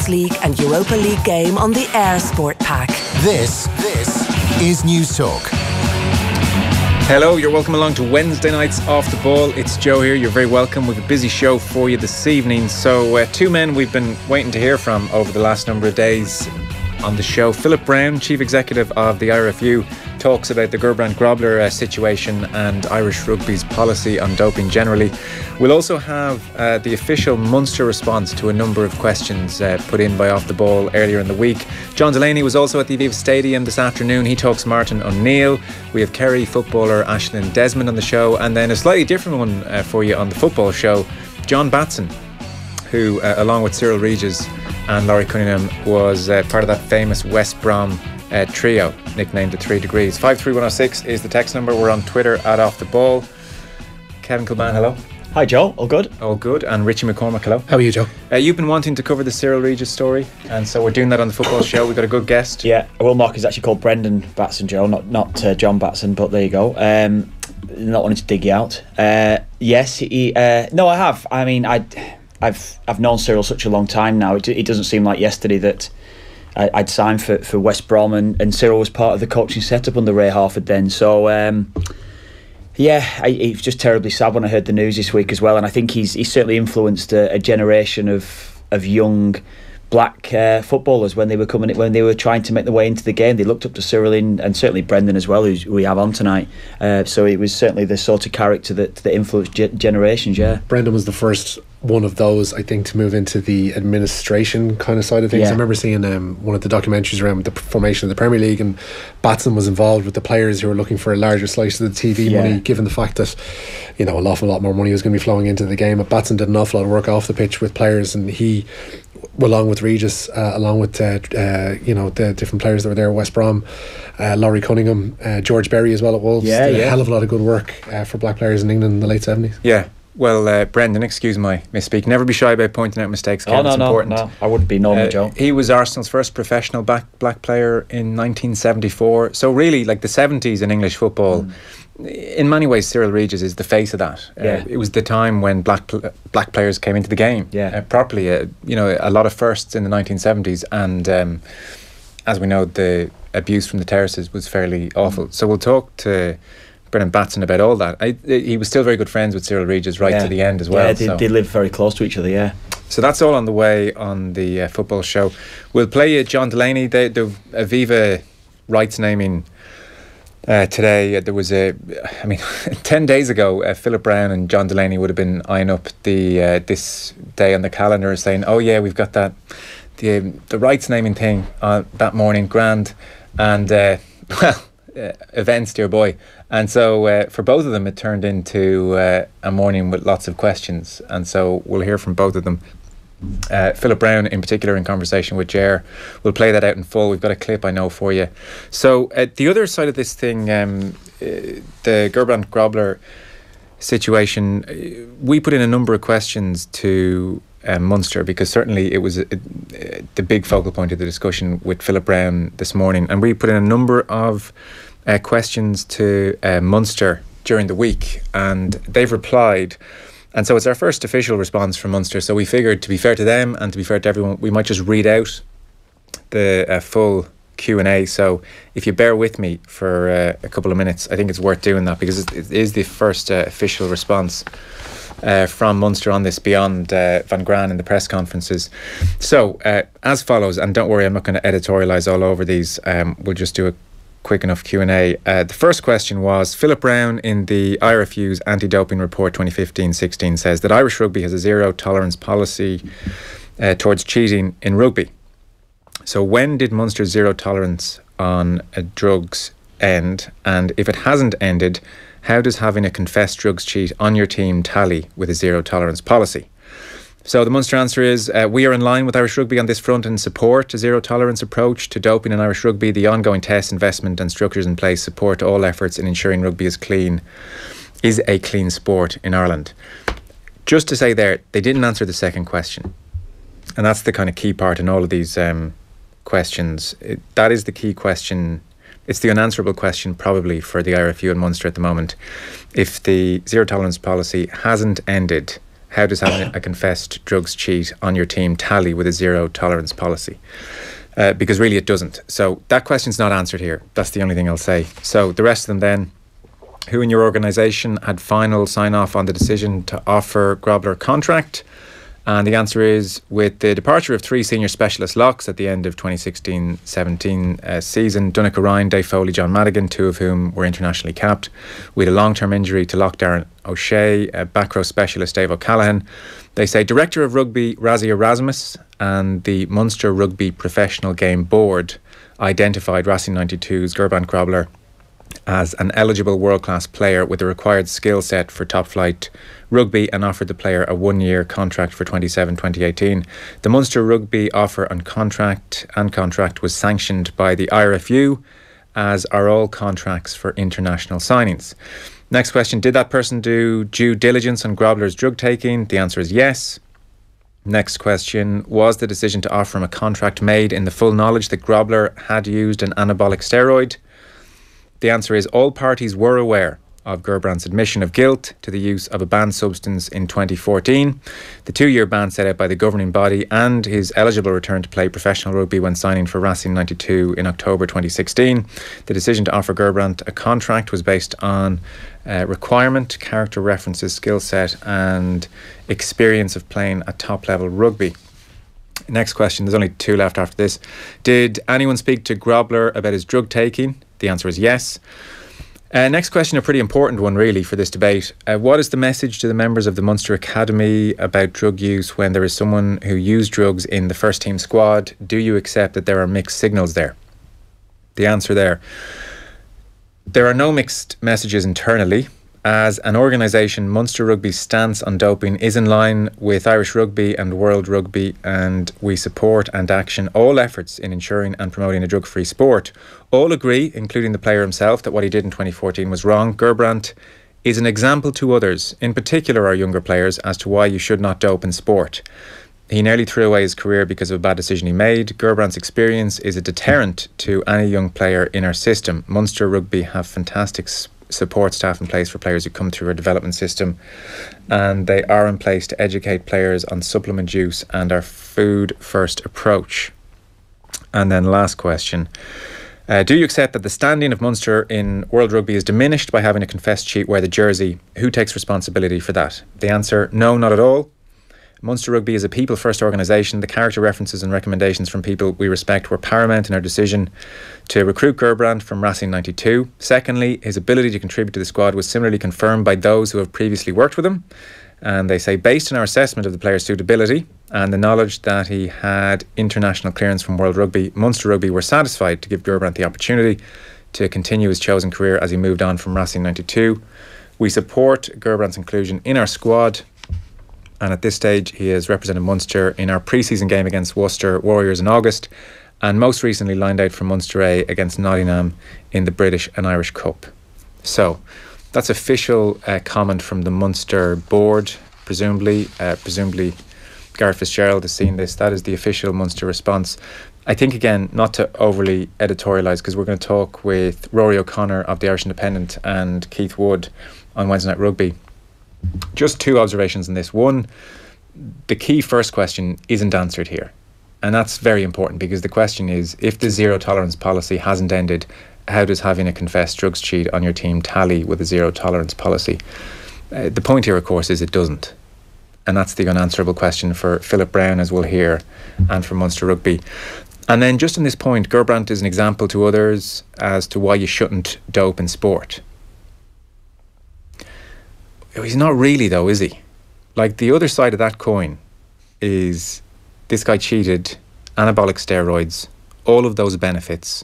Champions League and Europa League game on the Air Sport Pack. This is News Talk. Hello, you're welcome along to Wednesday nights Off the Ball. It's Joe here. You're very welcome. We've a busy show for you this evening. So two men we've been waiting to hear from over the last number of days on the show. Philip Brown, Chief Executive of the IRFU, talks about the Grobler and Grobler situation and Irish rugby's policy on doping generally. We'll also have the official Munster response to a number of questions put in by Off the Ball earlier in the week. John Delaney was also at the Aviva Stadium this afternoon. He talks Martin O'Neill. We have Kerry footballer Aisling Desmond on the show, and then a slightly different one for you on the football show, John Batson, who along with Cyrille Regis and Laurie Cunningham was part of that famous West Brom trio nicknamed the 3 Degrees. 53106 is the text number. We're on Twitter at Off the Ball. Kevin Kilbane, hello. Hi Joe, all good? All good. And Richie McCormack, hello. How are you, Joe? You've been wanting to cover the Cyrille Regis story, and so we're doing that on the football show. We've got a good guest. Yeah, Will Mark is actually called Brendan Batson, Joe, not John Batson, but there you go. Not wanting to dig you out. Yes, no, I have. I mean, I've known Cyrille such a long time now. It doesn't seem like yesterday that I'd signed for West Brom, and Cyrille was part of the coaching setup under Ray Harford then. So it was just terribly sad when I heard the news this week as well. And I think he's certainly influenced a generation of young black footballers when they were trying to make their way into the game. They looked up to Cyrille and certainly Brendan as well, who we have on tonight. So it was certainly the sort of character that influenced generations. Yeah, Brendan was the first one of those, I think, to move into the administration kind of side of things. Yeah. I remember seeing one of the documentaries around the formation of the Premier League, and Batson was involved with the players who were looking for a larger slice of the TV money, given the fact that, you know, an awful lot more money was going to be flowing into the game. But Batson did an awful lot of work off the pitch with players, and he, along with Regis, along with the different players that were there at West Brom, Laurie Cunningham, George Berry as well at Wolves, did a hell of a lot of good work for black players in England in the late 70s. Yeah. Well, Brendan, excuse my misspeak. Never be shy about pointing out mistakes. Kevin. It's important. No, I wouldn't be normal, Joe. He was Arsenal's first professional black player in 1974. So really, like the 70s in English football, in many ways, Cyrille Regis is the face of that. It was the time when black players came into the game properly. A lot of firsts in the 1970s, and as we know, the abuse from the terraces was fairly awful. So we'll talk to Brendan Batson about all that. He was still very good friends with Cyrille Regis to the end as well. Yeah, they live very close to each other, yeah. So that's all on the way on the football show. We'll play you John Delaney, the Aviva rights naming today. There was 10 days ago, Philip Brown and John Delaney would have been eyeing up this day on the calendar, saying, oh yeah, we've got that the rights naming thing that morning, grand, and events, dear boy. And so for both of them it turned into a morning with lots of questions, and so we'll hear from both of them. Philip Brown in particular in conversation with Ger. We'll play that out in full. We've got a clip I know for you. So the other side of this thing, the Grobler and Grobler situation, we put in a number of questions to Munster, because certainly it was the big focal point of the discussion with Philip Brown this morning, and we put in a number of questions to Munster during the week, and they've replied, and so it's our first official response from Munster. So we figured, to be fair to them and to be fair to everyone, we might just read out the full Q&A. So if you bear with me for a couple of minutes, I think it's worth doing that, because it is the first official response from Munster on this, beyond Van Gran in the press conferences. So as follows, and don't worry, I'm not going to editorialise all over these. We'll just do a quick enough Q&A. The first question was, Philip Brown in the IRFU's anti-doping report 2015-16 says that Irish rugby has a zero tolerance policy towards cheating in rugby. So when did Munster's zero tolerance on drugs end? And if it hasn't ended, how does having a confessed drugs cheat on your team tally with a zero tolerance policy? So the Munster answer is, we are in line with Irish rugby on this front and support a zero tolerance approach to doping in Irish rugby. The ongoing tests, investment and structures in place support all efforts in ensuring rugby is a clean sport in Ireland. Just to say there, they didn't answer the second question. And that's the kind of key part in all of these questions. That is the key question. It's the unanswerable question probably for the IRFU and Munster at the moment. If the zero tolerance policy hasn't ended, how does having a confessed drugs cheat on your team tally with a zero tolerance policy? Because really it doesn't. So that question's not answered here. That's the only thing I'll say. So the rest of them then, who in your organisation had final sign-off on the decision to offer Grobler a contract? And the answer is, with the departure of 3 senior specialist locks at the end of 2016-17 season, Donnacha Ryan, Dave Foley, John Madigan, 2 of whom were internationally capped. We had a long-term injury to lock Darren O'Shea, back row specialist Dave O'Callaghan. They say Director of Rugby Razzie Erasmus and the Munster Rugby Professional Game Board identified Racing 92's Gurban Grobler as an eligible world-class player with the required skill set for top-flight rugby and offered the player a 1-year contract for 27-2018. The Munster Rugby offer and contract was sanctioned by the IRFU, as are all contracts for international signings. Next question, did that person do due diligence on Grobler's drug taking? The answer is yes. Next question, was the decision to offer him a contract made in the full knowledge that Grobler had used an anabolic steroid? The answer is all parties were aware of Gerbrandt's admission of guilt to the use of a banned substance in 2014, the 2-year ban set out by the governing body, and his eligible return to play professional rugby when signing for Racing 92 in October 2016. The decision to offer Gerbrandt a contract was based on requirement, character references, skill set and experience of playing at top level rugby. Next question, there's only 2 left after this. Did anyone speak to Grobler about his drug taking? The answer is yes. Next question, a pretty important one really for this debate. What is the message to the members of the Munster Academy about drug use when there is someone who used drugs in the first team squad? Do you accept that there are mixed signals there? The answer there are no mixed messages internally. As an organisation, Munster Rugby's stance on doping is in line with Irish rugby and world rugby, and we support and action all efforts in ensuring and promoting a drug-free sport. All agree, including the player himself, that what he did in 2014 was wrong. Gerbrandt is an example to others, in particular our younger players, as to why you should not dope in sport. He nearly threw away his career because of a bad decision he made. Gerbrandt's experience is a deterrent to any young player in our system. Munster Rugby have fantastic support staff in place for players who come through our development system, and they are in place to educate players on supplement use and our food first approach. And then last question, do you accept that the standing of Munster in world rugby is diminished by having a confessed cheat wear the jersey? Who takes responsibility for that? The answer, no, not at all. Munster Rugby is a people-first organisation. The character references and recommendations from people we respect were paramount in our decision to recruit Gerbrandt from Racing 92. Secondly, his ability to contribute to the squad was similarly confirmed by those who have previously worked with him. And they say, based on our assessment of the player's suitability and the knowledge that he had international clearance from World Rugby, Munster Rugby were satisfied to give Gerbrandt the opportunity to continue his chosen career as he moved on from Racing 92. We support Gerbrandt's inclusion in our squad, and at this stage he has represented Munster in our pre-season game against Worcester Warriors in August, and most recently lined out for Munster A against Nottingham in the British and Irish Cup. So that's official comment from the Munster board, presumably Gareth Fitzgerald has seen this. That is the official Munster response. I think, again, not to overly editorialise, because we're going to talk with Rory O'Connor of the Irish Independent and Keith Wood on Wednesday Night Rugby. Just 2 observations on this. One, the key first question isn't answered here. And that's very important, because the question is, if the zero tolerance policy hasn't ended, how does having a confessed drugs cheat on your team tally with a zero tolerance policy? The point here, of course, is it doesn't. And that's the unanswerable question for Philip Brown, as we'll hear, and for Munster Rugby. And then just on this point, Gerbrandt is an example to others as to why you shouldn't dope in sport. He's not really, though, is he? Like, the other side of that coin is this guy cheated, anabolic steroids, all of those benefits.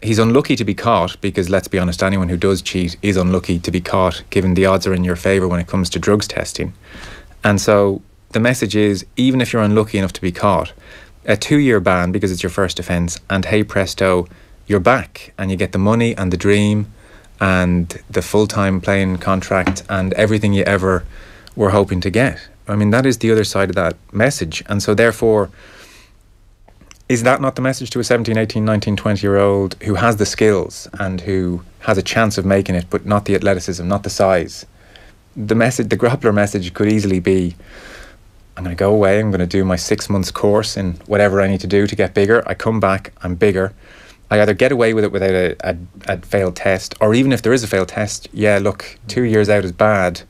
He's unlucky to be caught, because let's be honest, anyone who does cheat is unlucky to be caught, given the odds are in your favour when it comes to drugs testing. And so the message is, even if you're unlucky enough to be caught, a 2-year ban because it's your first offence, and hey presto, you're back and you get the money and the dream and the full-time playing contract and everything you ever were hoping to get. I mean, that is the other side of that message. And so therefore, is that not the message to a 17, 18, 19, 20-year-old who has the skills and who has a chance of making it, but not the athleticism, not the size? the Grobler message could easily be, I'm going to go away, I'm going to do my 6 months course in whatever I need to do to get bigger. I come back, I'm bigger. I either get away with it without a failed test, or even if there is a failed test, yeah, look, 2 years out is bad,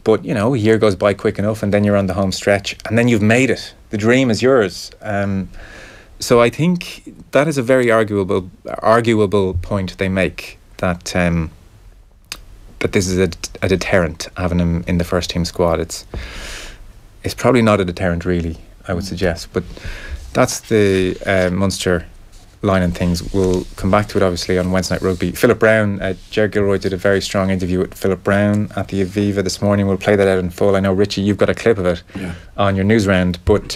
but you know, a year goes by quick enough, and then you're on the home stretch, and then you've made it. The dream is yours. So I think that is a very arguable point they make, that that this is a deterrent, having him in the first team squad. It's probably not a deterrent, really, I would suggest, but that's the Munster line and things. We'll come back to it obviously on Wednesday Night Rugby. Philip Brown, Ger Gilroy did a very strong interview with Philip Brown at the Aviva this morning. We'll play that out in full. I know, Richie, you've got a clip of it on your news round, but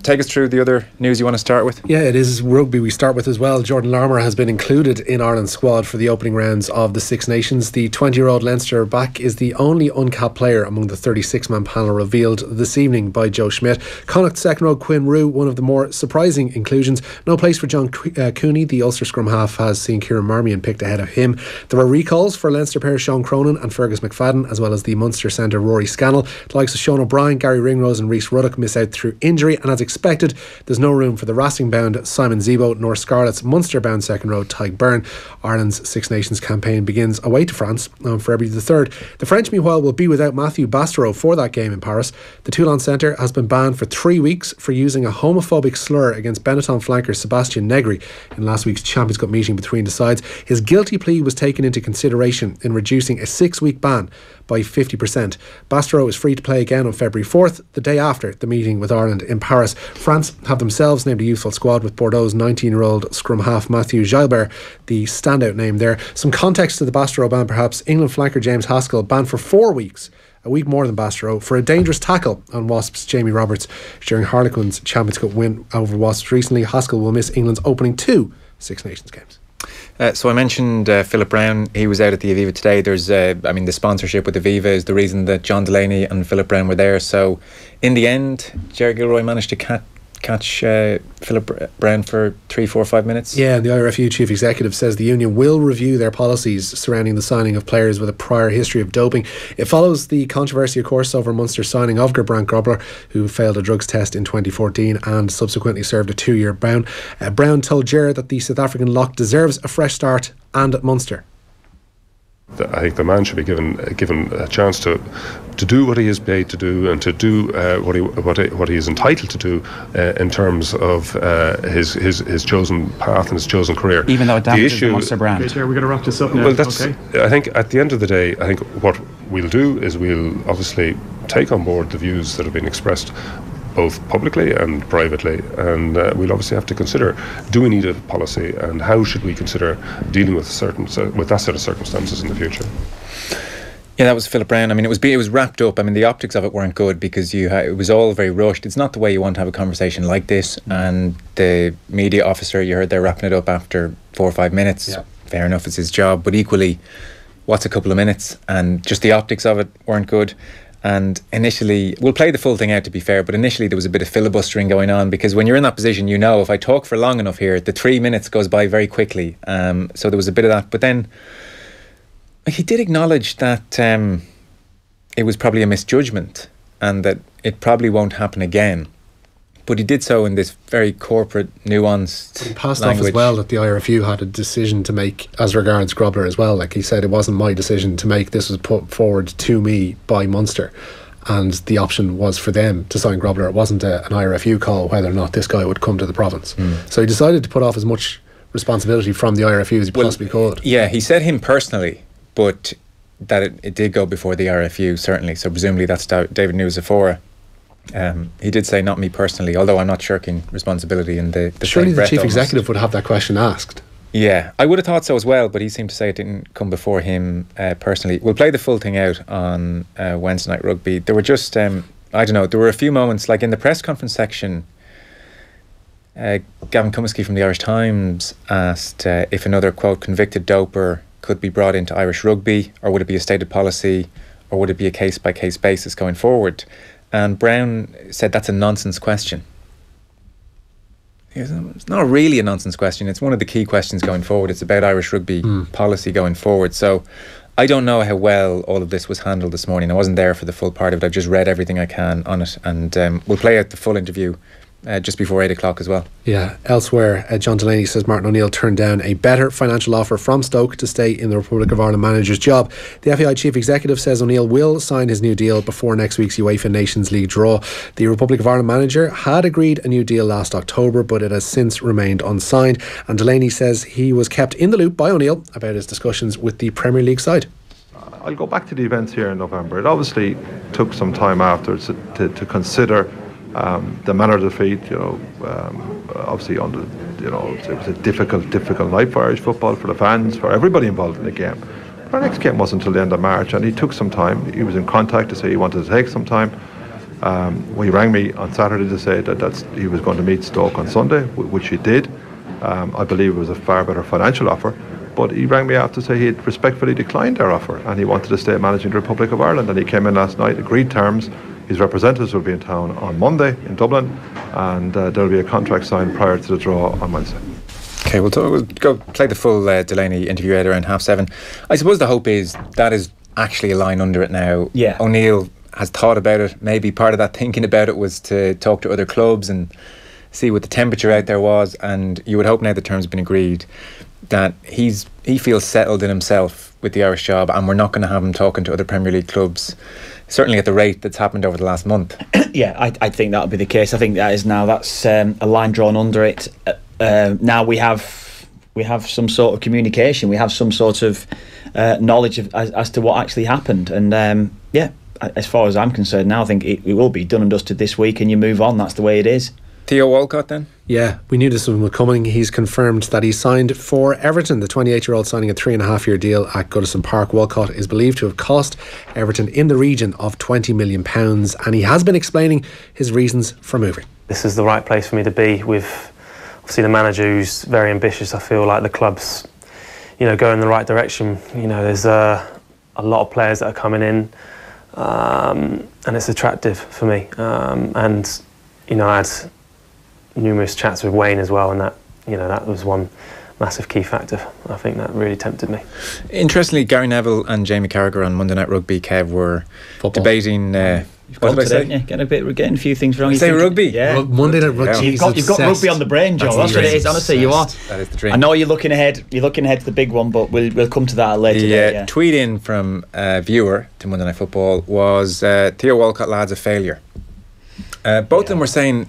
take us through the other news you want to start with. Yeah, it is rugby we start with as well. Jordan Larmour has been included in Ireland's squad for the opening rounds of the Six Nations. The 20-year-old Leinster back is the only uncapped player among the 36-man panel revealed this evening by Joe Schmidt. Connacht second row Quinn Roux, one of the more surprising inclusions. No place for John Cooney. The Ulster scrum half has seen Kieran Marmion picked ahead of him. There were recalls for Leinster pairs Sean Cronin and Fergus McFadden, as well as the Munster centre Rory Scannell. The likes of Sean O'Brien, Gary Ringrose and Rhys Ruddock miss out through injury, and as expected, there's no room for the Racing-bound Simon Zebo nor Scarlet's Munster-bound second row Tyke Byrne. Ireland's Six Nations campaign begins away to France on February the 3rd. The French, meanwhile, will be without Matthew Bastareaud for that game in Paris. The Toulon centre has been banned for 3 weeks for using a homophobic slur against Benetton flanker Sebastian Negri in last week's Champions Cup meeting between the sides. His guilty plea was taken into consideration in reducing a 6-week ban by 50%. Bastareaud is free to play again on February 4th, the day after the meeting with Ireland in Paris. France have themselves named a youthful squad, with Bordeaux's 19-year-old scrum half Mathieu Gilbert the standout name there. Some context to the Bastareaud ban perhaps. England flanker James Haskell banned for 4 weeks, a week more than Bastareaud, for a dangerous tackle on Wasps' Jamie Roberts during Harlequins' Champions Cup win over Wasps recently. Haskell will miss England's opening 2 Six Nations games. So I mentioned Philip Brown. He was out at the Aviva today. There's, the sponsorship with Aviva is the reason that John Delaney and Philip Brown were there. So in the end, Ger Gilroy managed to catch Philip Brown for 3, 4, 5 minutes. Yeah, and the IRFU chief executive says the union will review their policies surrounding the signing of players with a prior history of doping. It follows the controversy, of course, over Munster signing of Grobler, who failed a drugs test in 2014 and subsequently served a 2-year ban. Brown told Ger that the South African lock deserves a fresh start and at Munster. I think the man should be given a chance to do what he is paid to do, and to do what he is entitled to do in terms of his chosen path and his chosen career. Even though it damages the Munster brand. Okay, Chair, we're going to wrap this up now. Well, that's. Okay. I think at the end of the day, I think what we'll do is we'll obviously take on board the views that have been expressed, both publicly and privately, and we'll obviously have to consider, do we need a policy, and how should we consider dealing with that set of circumstances in the future. Yeah, that was Philip Brown. I mean, it was wrapped up. I mean, the optics of it weren't good because it was all very rushed. It's not the way you want to have a conversation like this. And the media officer, you heard they're wrapping it up after 4 or 5 minutes. Yeah. Fair enough, it's his job. But equally, what's a couple of minutes? And just the optics of it weren't good. And initially, we'll play the full thing out to be fair, but initially there was a bit of filibustering going on, because when you're in that position, you know, if I talk for long enough here, the 3 minutes goes by very quickly. So there was a bit of that. But then he did acknowledge that it was probably a misjudgment and that it probably won't happen again. But he did so in this very corporate, nuanced he passed language. Off as well that the IRFU had a decision to make as regards Grobler as well. Like he said, it wasn't my decision to make. This was put forward to me by Munster, and the option was for them to sign Grobler. It wasn't an IRFU call whether or not this guy would come to the province. So he decided to put off as much responsibility from the IRFU as he possibly could. Yeah, he said him personally, but that it did go before the IRFU, certainly. So presumably that's David Newsafora. He did say not me personally, although I'm not shirking responsibility in the surely the chief almost. Executive would have that question asked. Yeah, I would have thought so as well, but he seemed to say it didn't come before him personally. We'll play the full thing out on Wednesday Night Rugby. There were just I don't know, there were a few moments, like in the press conference section, Gavin Cummiskey from the Irish Times asked if another, quote, convicted doper could be brought into Irish rugby, or would it be a stated policy, or would it be a case-by-case basis going forward? And Brown said that's a nonsense question. It's not really a nonsense question. It's one of the key questions going forward. It's about Irish rugby policy going forward. So I don't know how well all of this was handled this morning. I wasn't there for the full part of it. I've just read everything I can on it, and we'll play out the full interview just before 8 o'clock as well. Yeah, elsewhere, John Delaney says Martin O'Neill turned down a better financial offer from Stoke to stay in the Republic of Ireland manager's job. The FAI chief executive says O'Neill will sign his new deal before next week's UEFA Nations League draw. The Republic of Ireland manager had agreed a new deal last October, but it has since remained unsigned, and Delaney says he was kept in the loop by O'Neill about his discussions with the Premier League side. I'll go back to the events here in November. It obviously took some time afterwards to consider the manner of defeat. Obviously it was a difficult night for Irish football, for the fans, for everybody involved in the game. But our next game wasn't until the end of March, and he took some time. He was in contact to say he wanted to take some time. He rang me on Saturday to say that he was going to meet Stoke on Sunday, which he did. I believe it was a far better financial offer, but he rang me after to say he had respectfully declined their offer, and he wanted to stay managing the Republic of Ireland. And he came in last night, agreed terms. His representatives will be in town on Monday in Dublin, and there will be a contract signed prior to the draw on Wednesday. Okay, we'll go play the full Delaney interview at around 7:30. I suppose the hope is that is actually a line under it now. Yeah. O'Neill has thought about it. Maybe part of that thinking about it was to talk to other clubs and see what the temperature out there was, and you would hope now the terms have been agreed that he feels settled in himself with the Irish job, and we're not going to have him talking to other Premier League clubs, certainly at the rate that's happened over the last month. Yeah, I think that'll be the case. I think that's a line drawn under it. Now we have some sort of communication. We have some sort of knowledge as to what actually happened. And as far as I'm concerned now, I think it will be done and dusted this week, and you move on. That's the way it is. Theo Walcott then? Yeah, we knew this one was coming. He's confirmed that he signed for Everton. The 28-year-old signing a 3.5-year deal at Goodison Park. Walcott is believed to have cost Everton in the region of £20 million, and he has been explaining his reasons for moving. This is the right place for me to be with, obviously, the manager who's very ambitious. I feel like the club's, going in the right direction. There's a lot of players that are coming in, and it's attractive for me. I had numerous chats with Wayne as well, and that was one massive key factor. I think that really tempted me. Interestingly, Gary Neville and Jamie Carragher on Monday Night Rugby, Kev, were debating. What did I say? Getting a few things wrong. Say rugby? Yeah. Monday Night Rugby. You've got rugby on the brain, Joe. That's what it is. Honestly, you are. That is the dream. I know you're looking ahead. You're looking ahead to the big one, but we'll come to that later. The tweet in from a viewer to Monday Night Football was Theo Walcott, lads, a failure. Both of them were saying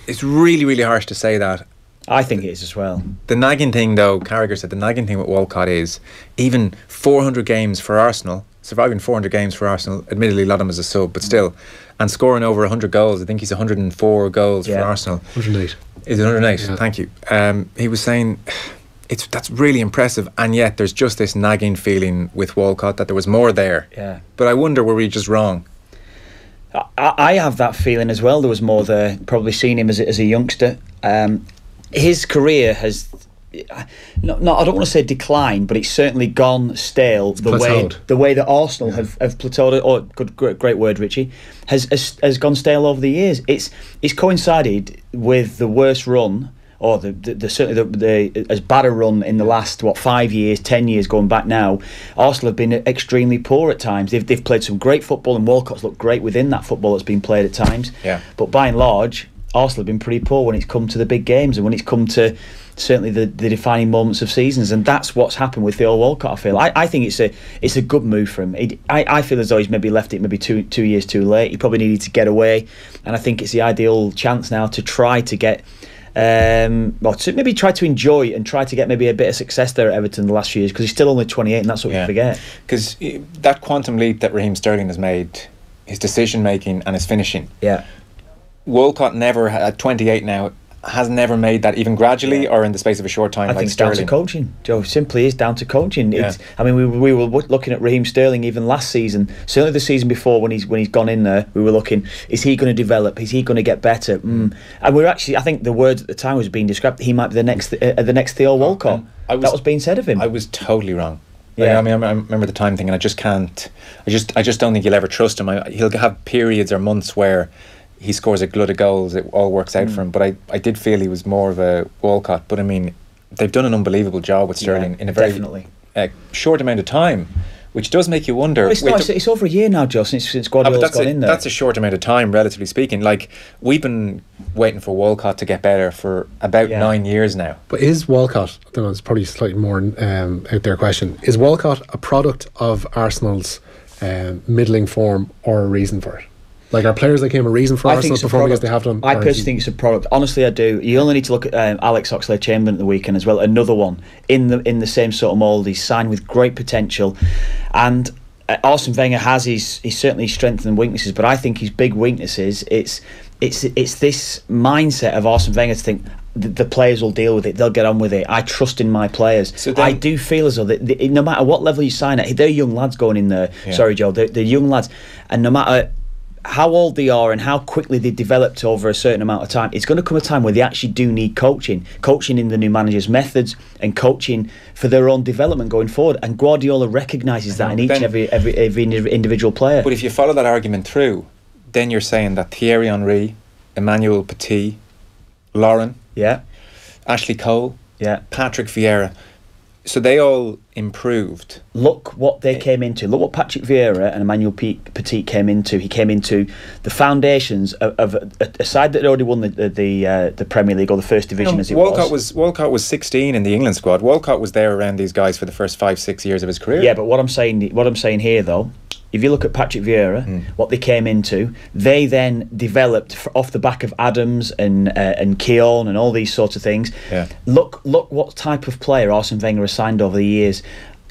it's really, really harsh to say that. I think it is as well. The nagging thing, though, Carragher said, the nagging thing with Walcott is even 400 games for Arsenal, surviving 400 games for Arsenal, admittedly a lot of them as a sub, but still, and scoring over 100 goals. I think he's 104 goals for Arsenal. 108. Is it 108? Yeah. Thank you. He was saying that's really impressive, and yet there's just this nagging feeling with Walcott that there was more there. Yeah. But I wonder, were we just wrong? I have that feeling as well. There was more there. Probably seen him as a youngster. His career has I don't want to say declined, but it's certainly gone stale. The way that Arsenal have plateaued. Or great word, Richie, has gone stale over the years. It's coincided with the worst run, or certainly the as bad a run in the last 5 years, 10 years going back now. Arsenal have been extremely poor at times. They've played some great football, and Walcott's looked great within that football that's been played at times. Yeah. But by and large, Arsenal have been pretty poor when it's come to the big games and when it's come to certainly the defining moments of seasons, and that's what's happened with Theo Walcott. I feel I think it's a good move for him. I feel as though he's maybe left it maybe two years too late. He probably needed to get away, and I think it's the ideal chance now to try to get to maybe try to enjoy and try to get maybe a bit of success there at Everton the last few years, because he's still only 28, and that's what we forget. Because that quantum leap that Raheem Sterling has made, his decision making and his finishing. Yeah. Walcott never, at 28 now, has never made that, even gradually or in the space of a short time. I think it's Sterling. Down to coaching, Joe. Simply is down to coaching. Yeah. I mean, we were looking at Raheem Sterling even last season, certainly the season before when he's gone in there. We were looking, is he going to develop? Is he going to get better? And we're actually, I think the word at the time was being described. He might be the next Theo Walcott. That was being said of him. I was totally wrong. Yeah, I mean, I remember the time thinking, I just don't think you'll ever trust him. He'll have periods or months where he scores a glut of goals, it all works out for him. But I did feel he was more of a Walcott. But I mean, they've done an unbelievable job with Sterling in a very short amount of time. which does make you wonder. Well, it's over a year now, Joe, since Guardiola's gone in there. That's a short amount of time, relatively speaking. Like, we've been waiting for Walcott to get better for about 9 years now. But is Walcott, I don't know, it's probably slightly more out there question, is Walcott a product of Arsenal's middling form or a reason for it? Like, are players like him a reason for Arsenal performing as they have done? I personally think it's a product. Honestly, I do. You only need to look at Alex Oxlade-Chamberlain at the weekend as well. Another one in the same sort of mould. He's signed with great potential, and Arsene Wenger has his certainly strengths and weaknesses. But I think his big weaknesses it's this mindset of Arsene Wenger to think the players will deal with it. They'll get on with it. I trust in my players. So I do feel as though no matter what level you sign at, they're young lads going in there. Yeah. Sorry, Joe. They're young lads, and no matter how old they are and how quickly they developed over a certain amount of time, it's going to come a time where they actually do need coaching in the new manager's methods and coaching for their own development going forward. And Guardiola recognises that in each and every individual player. But if you follow that argument through, then you're saying that Thierry Henry, Emmanuel Petit, Lauren, Ashley Cole, Patrick Vieira, so they all improved. Look what they came into. Look what Patrick Vieira and Emmanuel Petit came into. He came into the foundations of a side that had already won the Premier League, or the First Division as it was. Walcott was 16 in the England squad. Walcott was there around these guys for the first 5-6 years of his career. Yeah, but what I'm saying here though, if you look at Patrick Vieira, what they came into, they then developed off the back of Adams and Keown and all these sorts of things. Yeah. Look what type of player Arsene Wenger has signed over the years.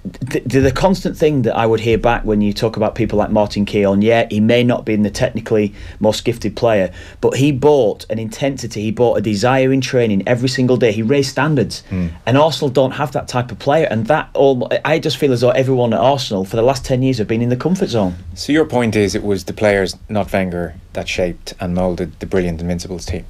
The constant thing that I would hear back when you talk about people like Martin Keown, he may not be the technically most gifted player, but he brought an intensity, he brought a desire in training every single day. He raised standards, and Arsenal don't have that type of player. And I just feel as though everyone at Arsenal for the last 10 years have been in the comfort zone. So your point is it was the players, not Wenger, that shaped and moulded the brilliant Invincibles team?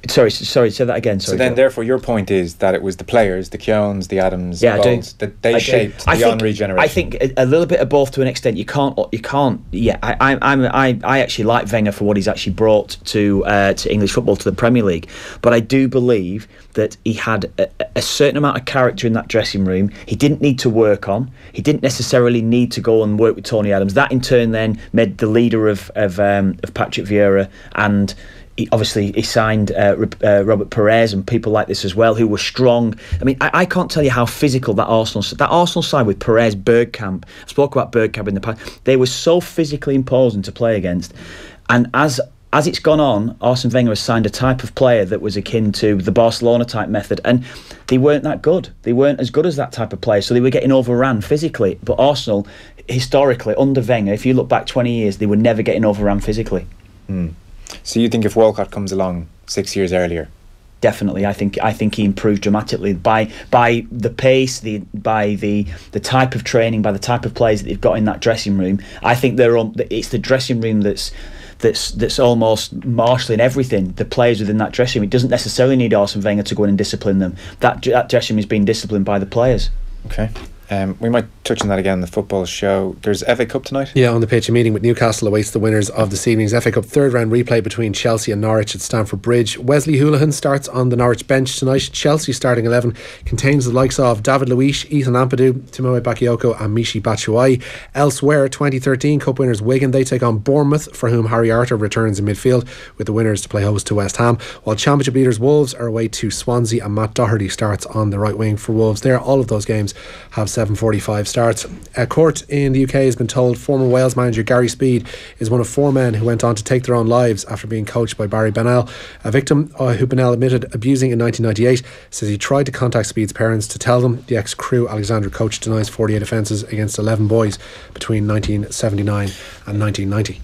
Sorry, say that again. So then, therefore, your point is that it was the players, the Keowns, the Adams, the Balls, that they shaped the Henry generation. I think a little bit of both to an extent. You can't. Yeah, I actually like Wenger for what he's actually brought to English football, to the Premier League. But I do believe that he had a certain amount of character in that dressing room. He didn't need to work on. He didn't necessarily need to go and work with Tony Adams. That in turn then made the leader of Patrick Vieira, and he signed Robert Perez and people like this as well, who were strong. I mean, I can't tell you how physical that Arsenal side with Perez, Bergkamp. I spoke about Bergkamp in the past. They were so physically imposing to play against. And as it's gone on, Arsene Wenger has signed a type of player that was akin to the Barcelona type method, and they weren't that good. They weren't as good as that type of player, so they were getting overrun physically. But Arsenal, historically, under Wenger, if you look back 20 years, they were never getting overrun physically. So you think if Walcott comes along 6 years earlier? Definitely, I think he improved dramatically by the pace, by the type of training, by the type of players that they've got in that dressing room. I think it's the dressing room that's almost marshalling everything. The players within that dressing room. It doesn't necessarily need Arsene Wenger to go in and discipline them. That dressing room is being disciplined by the players. Okay. We might touch on that again in the football show. There's FA Cup tonight? Yeah, on the pitch, a meeting with Newcastle awaits the winners of this evening's FA Cup third round replay between Chelsea and Norwich at Stamford Bridge. Wesley Hoolahan starts on the Norwich bench tonight. Chelsea's starting 11 contains the likes of David Luiz, Ethan Ampadu, Timoe Bakayoko and Michy Batshuayi. Elsewhere, 2013 Cup winners Wigan, they take on Bournemouth, for whom Harry Arter returns in midfield, with the winners to play host to West Ham, while Championship leaders Wolves are away to Swansea, and Matt Doherty starts on the right wing for Wolves. All of those games have 7:45 starts. A court in the UK has been told former Wales manager Gary Speed is one of 4 men who went on to take their own lives after being coached by Barry Bennell. A victim who Bennell admitted abusing in 1998 says he tried to contact Speed's parents to tell them. The ex-Crewe Alexandra coach denies 48 offences against 11 boys between 1979 and 1990.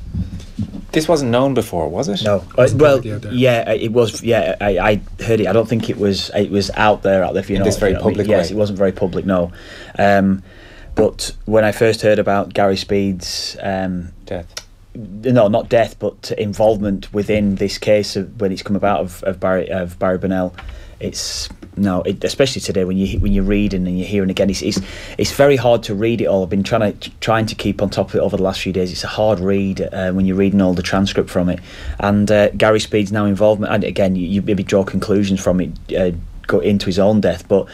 This wasn't known before, was it? No. It was. Yeah, I heard it. I don't think it was out there. If you know, this very public way. Yes, it wasn't very public. No. But when I first heard about Gary Speed's death, no, not death, but involvement within this case when it's come about of Barry Bennell, especially today when you read and you're hearing again, it's very hard to read it all. I've been trying to keep on top of it over the last few days. It's a hard read when you're reading all the transcript from it, and Gary Speed's now involvement. And again, you maybe draw conclusions from it, go into his own death, but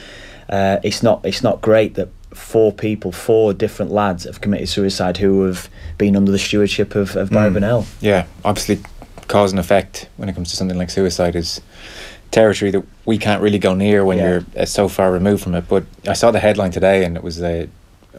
it's not great that four different lads have committed suicide who have been under the stewardship of Barry Bonnell. Yeah, obviously cause and effect when it comes to something like suicide is territory that we can't really go near when you're so far removed from it. But I saw the headline today and it was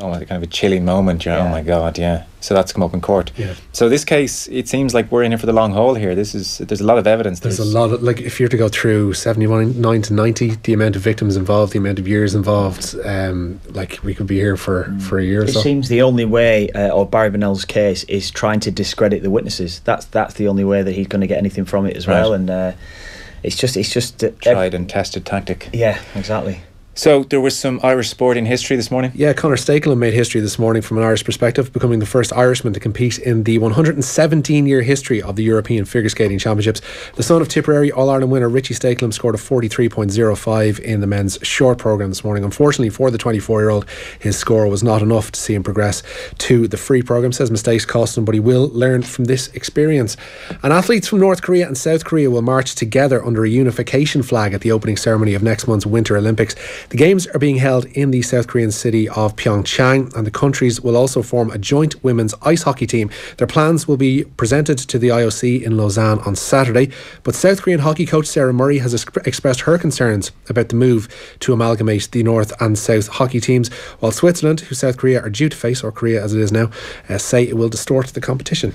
almost kind of a chilling moment. Oh my God, so that's come up in court. So this case, it seems like we're in it for the long haul here. There's a lot of evidence. There's a lot of, like, if you're to go through 79 to 90, the amount of victims involved, the amount of years involved, like, we could be here for a year or so. It seems the only way, or Barry Bonnell's case, is trying to discredit the witnesses. That's the only way that he's going to get anything from it as well. And it's just tried and tested tactic. Yeah, exactly. So there was some Irish sport in history this morning. Yeah, Conor Stakelum made history this morning from an Irish perspective, becoming the first Irishman to compete in the 117-year history of the European Figure Skating Championships. The son of Tipperary All-Ireland winner Richie Stakelum scored a 43.05 in the men's short programme this morning. Unfortunately for the 24-year-old, his score was not enough to see him progress to the free programme. Says mistakes cost him, but he will learn from this experience. And athletes from North Korea and South Korea will march together under a unification flag at the opening ceremony of next month's Winter Olympics. The Games are being held in the South Korean city of Pyeongchang, and the countries will also form a joint women's ice hockey team. Their plans will be presented to the IOC in Lausanne on Saturday, but South Korean hockey coach Sarah Murray has expressed her concerns about the move to amalgamate the North and South hockey teams, while Switzerland, who South Korea are due to face, or Korea as it is now, say it will distort the competition.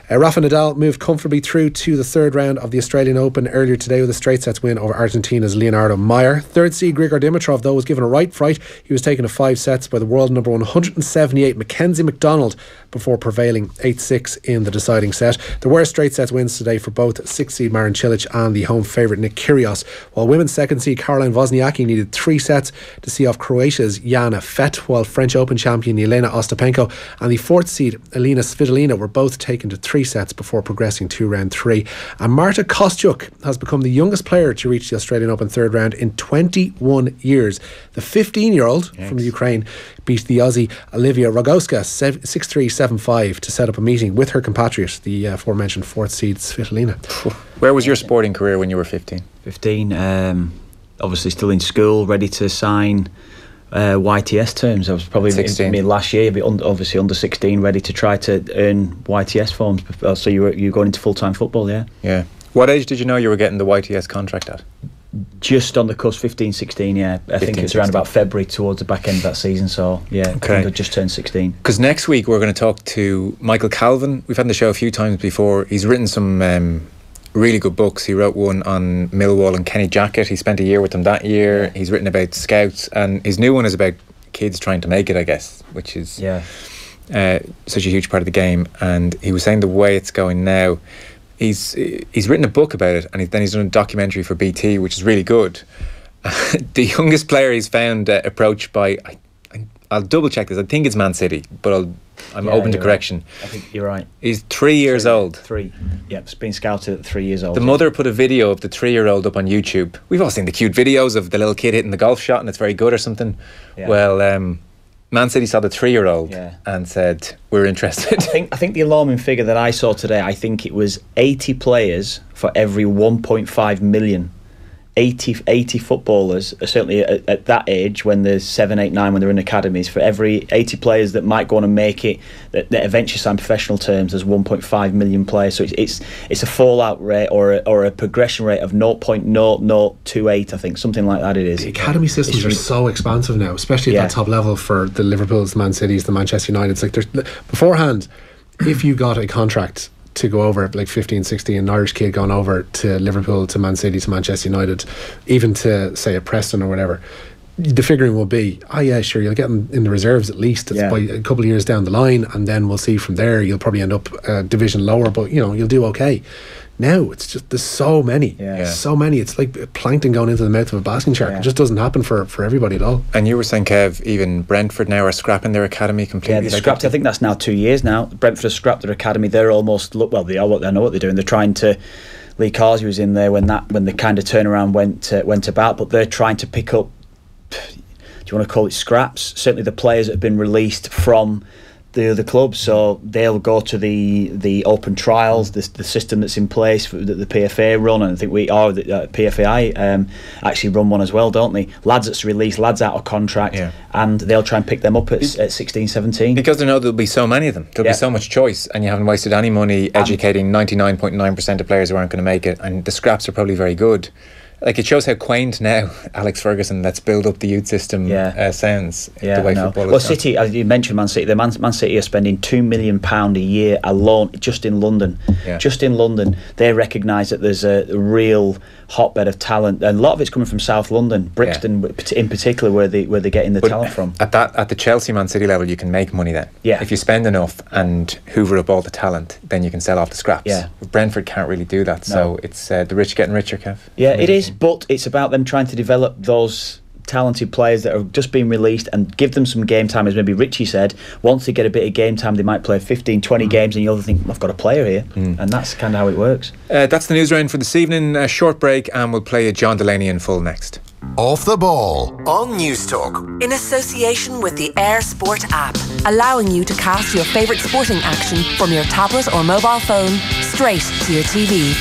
Rafa Nadal moved comfortably through to the third round of the Australian Open earlier today with a straight sets win over Argentina's Leonardo Mayer. Third seed Grigor Dimitrov, though, was given a right fright. He was taken to 5 sets by the world number 178 Mackenzie McDonald before prevailing 8-6 in the deciding set. There were straight sets wins today for both 6 seed Marin Cilic and the home favourite Nick Kyrgios, while women's second seed Caroline Wozniacki needed 3 sets to see off Croatia's Jana Fett, while French Open champion Jelena Ostapenko and the fourth seed Elina Svitolina were both taken to 3 sets before progressing to round 3. And Marta Kostyuk has become the youngest player to reach the Australian Open third round in 21 years. The 15-year-old from the Ukraine beat the Aussie Olivia Rogowska 6-3, 7-5 to set up a meeting with her compatriot, the aforementioned fourth seed Svitolina. Where was your sporting career when you were 15? 15, obviously still in school, ready to sign YTS terms. I was probably in last year, but obviously under 16, ready to try to earn YTS forms. So you were going into full-time football, Yeah. What age did you know you were getting the YTS contract at? Just on the cusp, 15, 16, I think it's around about February towards the back end of that season. So, I think I just turned 16. Because next week we're going to talk to Michael Calvin. We've had on the show a few times before. He's written some really good books. He wrote one on Millwall and Kenny Jackett. He spent a year with them that year. He's written about scouts, and his new one is about kids trying to make it, I guess, which is such a huge part of the game. And he was saying the way it's going now, he's written a book about it, and then he's done a documentary for BT, which is really good. The youngest player he's found approached by, I'll double check this, I think it's Man City, but I'm open to correction. Right. I think you're right. He's 3 years old. 3. It's been scouted at 3 years old. The mother put a video of the 3-year-old up on YouTube. We've all seen the cute videos of the little kid hitting the golf shot and it's very good or something. Well, Man City saw the 3-year-old and said, we're interested. I think the alarming figure that I saw today, I think it was 80 players for every 1.5 million. 80 footballers, certainly at that age, when they're 7, 8, 9, when they're in academies, for every 80 players that might go on and make it, that eventually sign professional terms, there's 1.5 million players. So it's a fallout rate or a progression rate of 0.0028, I think, something like that it is. The academy systems are so expansive now, especially at that top level for the Liverpools, the Man Cities, the Manchester Uniteds. Like, beforehand, if you got a contract to go over like 15, 16, an Irish kid going over to Liverpool, to Man City, to Manchester United, even to say a Preston or whatever, the figuring will be, sure, you'll get in the reserves at least by a couple of years down the line, and then we'll see from there. You'll probably end up a division lower, but you'll do okay. Now it's just, there's so many, so many. It's like plankton going into the mouth of a basking shark. It just doesn't happen for everybody at all. And you were saying, Kev, even Brentford now are scrapping their academy completely. Yeah, they scrapped. I think that's now 2 years now. Brentford have scrapped their academy. They're almost they know what they're doing. They're trying to. Lee Carsey was in there when the kind of turnaround went about, but they're trying to pick up. Do you want to call it scraps? Certainly, the players that have been released from the other clubs, so they'll go to the open trials, the system that's in place that the PFA run, and I think the PFAI actually run one as well, don't they? Lads that's released, lads out of contract, and they'll try and pick them up at 16, 17. Because they know there'll be so many of them. There'll be so much choice, and you haven't wasted any money educating 99.9% of players who aren't going to make it, and the scraps are probably very good. Like, it shows how quaint now Alex Ferguson, let's build up the youth system, sounds. The way football is. Well, City, as you mentioned, Man City. Man City are spending £2 million a year alone just in London. Just in London, they recognise that there's a real hotbed of talent, and a lot of it's coming from South London, Brixton in particular, where they're getting the talent from. At the Chelsea Man City level, you can make money then. If you spend enough and hoover up all the talent, then you can sell off the scraps. Brentford can't really do that, so it's the rich getting richer, Kev. It is, but it's about them trying to develop those talented players that are just being released and give them some game time. As maybe Richie said, once they get a bit of game time, they might play 15, 20 games, and you'll think, I've got a player here, and that's kind of how it works. That's the news round for this evening. A short break, and we'll play John Delaney in full next. Off the Ball on News Talk. In association with the Air Sport app, allowing you to cast your favourite sporting action from your tablet or mobile phone straight to your TV.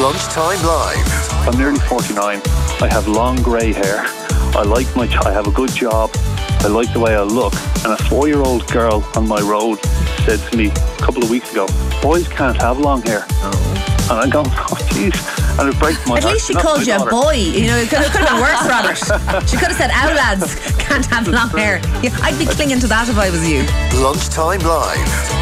Lunchtime Live. I'm nearly 49. I have long grey hair. I have a good job. I like the way I look. And a 4-year-old girl on my road said to me a couple of weeks ago, boys can't have long hair. And I'm going, oh jeez. And it breaks my heart. At least she called you a boy. You know, it could have been worse, Robert. She could have said, our lads can't have long hair. I'd be clinging to that if I was you. Lunchtime Live.